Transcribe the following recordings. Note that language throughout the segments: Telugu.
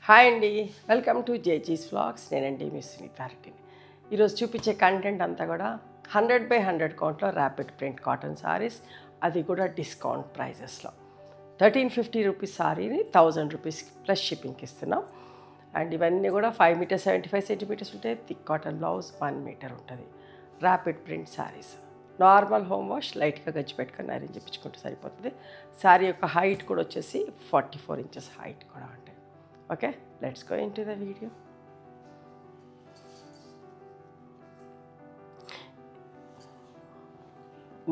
హాయ్ అండి, వెల్కమ్ టు జేజీస్ వ్లాగ్స్. నేనండి మీ సునీతారెడ్డిని. ఈరోజు చూపించే కంటెంట్ అంతా కూడా 100/100 కౌంట్లో ర్యాపిడ్ ప్రింట్ కాటన్ సారీస్, అది కూడా డిస్కౌంట్ ప్రైజెస్లో. 1350 రూపీస్ సారీని 1000 రూపీస్కి ప్లస్ షిప్పింగ్కి ఇస్తున్నాం. అండ్ ఇవన్నీ కూడా 5 మీటర్స్ 75 సెంటీమీటర్స్ ఉంటాయి. థిక్ కాటన్ బ్లౌజ్ 1 మీటర్ ఉంటుంది. Rapid print saris, normal home wash, లైట్గా గచ్చి పెట్టుకొని ఐరన్ చేయించుకుంటే సరిపోతుంది. శారీ యొక్క హైట్ కూడా వచ్చేసి 44 ఇంచెస్ హైట్ కూడా ఉంటాయి. Okay, let's go into the video.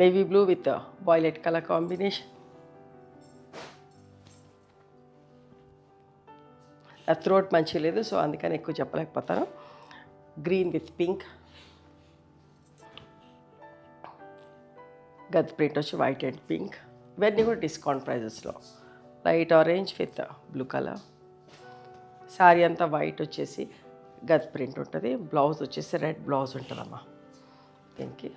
Navy blue with the violet color combination. A throat manchi ledu, so andukane ekku cheppalekapotanu. Green with pink. Gad print vachi white and pink. Ivanni kuda discount prices lo. Light orange with the blue color. Sari అంతా వైట్ వచ్చేసి గద్ ప్రింట్ ఉంటుంది. బ్లౌజ్ వచ్చేసి రెడ్ బ్లౌజ్ ఉంటుందమ్మా. దీనికి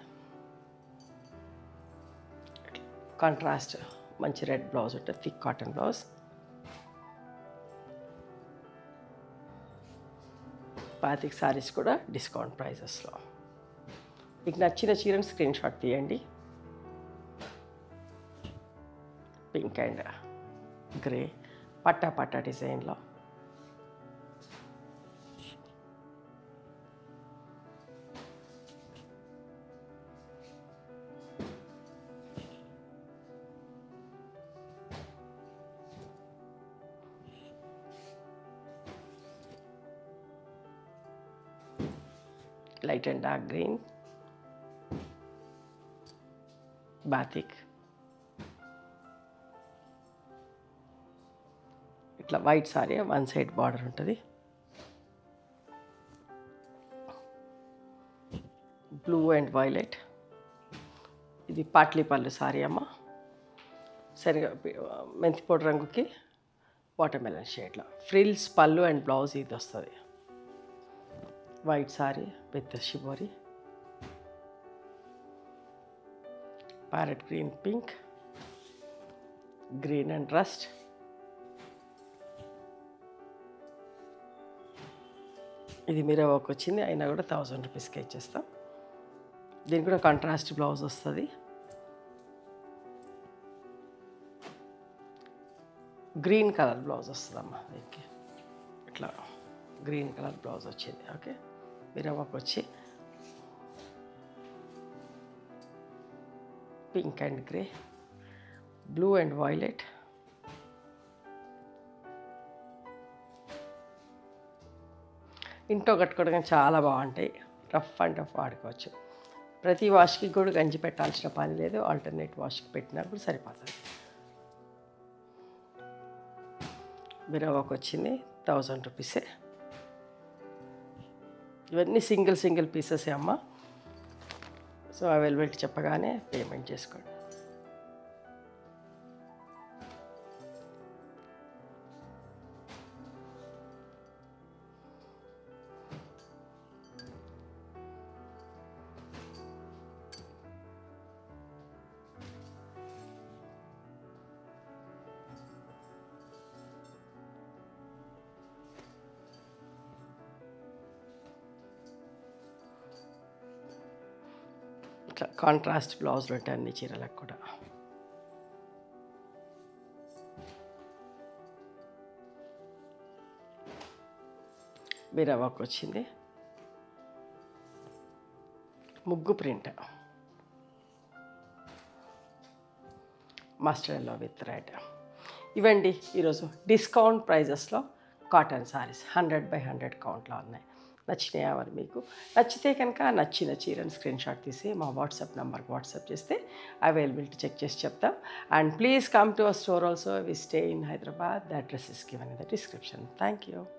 కాంట్రాస్ట్ మంచి రెడ్ బ్లౌజ్ ఉంటుంది, thick cotton blouse. Batik saris కూడా డిస్కౌంట్ ప్రైజెస్లో. మీకు నచ్చిన చీరను స్క్రీన్ షాట్ తీయండి. పింక్ అండ్ గ్రే పట్టా పట్టా డిజైన్లో. Light and dark green, batik. ఇట్లా white sari, one side border ఉంటుంది. Blue and violet. ఇది పాట్లీ పళ్ళు సారీ అమ్మ. సరిగా మెంతిపొడి రంగుకి వాటర్ మెలన్ షేడ్లో. ఫ్రిల్స్ పళ్ళు అండ్ బ్లౌజ్ ఇది వస్తుంది. White sorry with shibori, parrot green, pink, green and rust. ఇది మీరే వర్క్ వచ్చింది, అయినా కూడా 1000 రూపీస్కి ఇచ్చేస్తాం. దీనికి కూడా కాంట్రాస్ట్ బ్లౌజ్ వస్తుంది. గ్రీన్ కలర్ బ్లౌజ్ వస్తుందమ్మా. దీనికి ఇట్లా గ్రీన్ కలర్ బ్లౌజ్ వచ్చింది. ఓకే, మిరవకు వచ్చి pink and grey, blue and violet. ఇంట్లో కట్టుకోవడానికి చాలా బాగుంటాయి. రఫ్ అండ్ టఫ్ వాడుకోవచ్చు. ప్రతి వాష్కి కూడా గంజి పెట్టాల్సిన పని లేదు. ఆల్టర్నేట్ వాష్కి పెట్టినా కూడా సరిపోతుంది. మిరవకు వచ్చింది 1000 రూపీసే. ఇవన్నీ సింగిల్ పీసెసే అమ్మ. సో అవైలబిలిటీ చెప్పగానే పేమెంట్ చేసుకోండి. ఇట్లా కాంట్రాస్ట్ బ్లౌజ్లు ఉంటాయి అన్ని చీరలకు కూడా. మిరవకు వచ్చింది, ముగ్గు print, mustard yellow with red. ఇవండి ఈరోజు డిస్కౌంట్ ప్రైజెస్లో కాటన్ సారీస్ 100/100 కౌంట్లో ఉన్నాయి. నచ్చినాయా మరి మీకు? నచ్చితే కనుక నచ్చిన చీరని స్క్రీన్ షాట్ తీసి మా వాట్సాప్ నెంబర్కి వాట్సాప్ చేస్తే అవైలబిలిటీ చెక్ చేసి చెప్తాం. And please come to our store also. We stay in Hyderabad. The address is given in the description. Thank you.